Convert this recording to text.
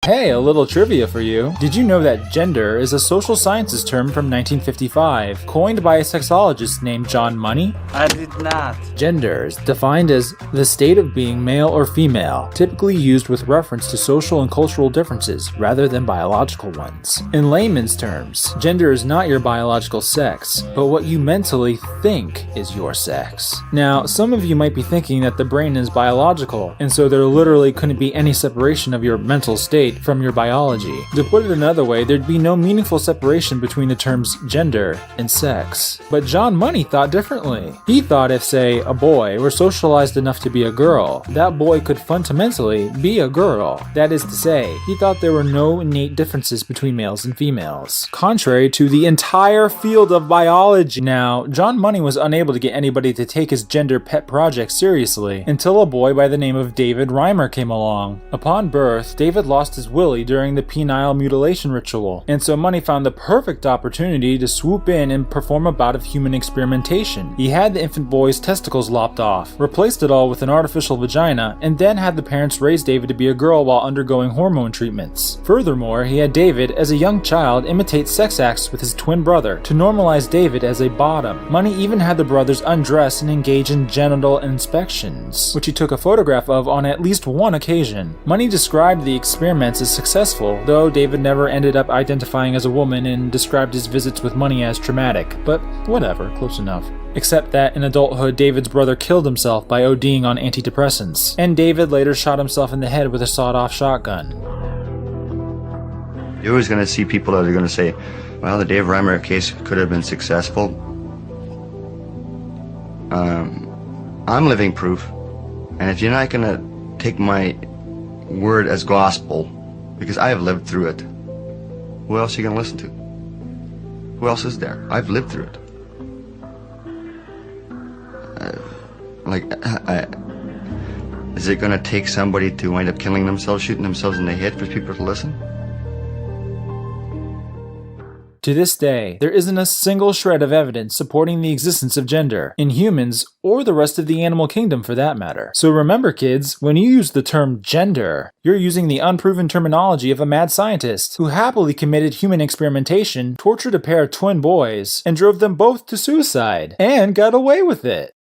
Hey, a little trivia for you. Did you know that gender is a social sciences term from 1955, coined by a sexologist named John Money? I did not. Gender is defined as the state of being male or female, typically used with reference to social and cultural differences rather than biological ones. In layman's terms, gender is not your biological sex, but what you mentally think is your sex. Now, some of you might be thinking that the brain is biological, and so there literally couldn't be any separation of your mental state from your biology. To put it another way, there'd be no meaningful separation between the terms gender and sex. But John Money thought differently. He thought if, say, a boy were socialized enough to be a girl, that boy could fundamentally be a girl. That is to say, he thought there were no innate differences between males and females, contrary to the entire field of biology. Now, John Money was unable to get anybody to take his gender pet project seriously until a boy by the name of David Reimer came along. Upon birth, David lost his willy during the penile mutilation ritual, and so Money found the perfect opportunity to swoop in and perform a bout of human experimentation. He had the infant boy's testicles lopped off, replaced it all with an artificial vagina, and then had the parents raise David to be a girl while undergoing hormone treatments. Furthermore, he had David, as a young child, imitate sex acts with his twin brother to normalize David as a bottom. Money even had the brothers undress and engage in genital inspections, which he took a photograph of on at least one occasion. Money described the experiments as successful, though David never ended up identifying as a woman and described his visits with Money as traumatic. But whatever, close enough. Except that in adulthood, David's brother killed himself by ODing on antidepressants, and David later shot himself in the head with a sawed-off shotgun. You're always going to see people that are going to say, well, the Dave Reimer case could have been successful. I'm living proof, and if you're not going to take my word as gospel, because I have lived through it, who else are you going to listen to? Who else is there? I've lived through it. Is it going to take somebody to wind up killing themselves, shooting themselves in the head for people to listen? To this day, there isn't a single shred of evidence supporting the existence of gender, in humans or the rest of the animal kingdom for that matter. So remember kids, when you use the term gender, you're using the unproven terminology of a mad scientist who happily committed human experimentation, tortured a pair of twin boys, and drove them both to suicide, and got away with it.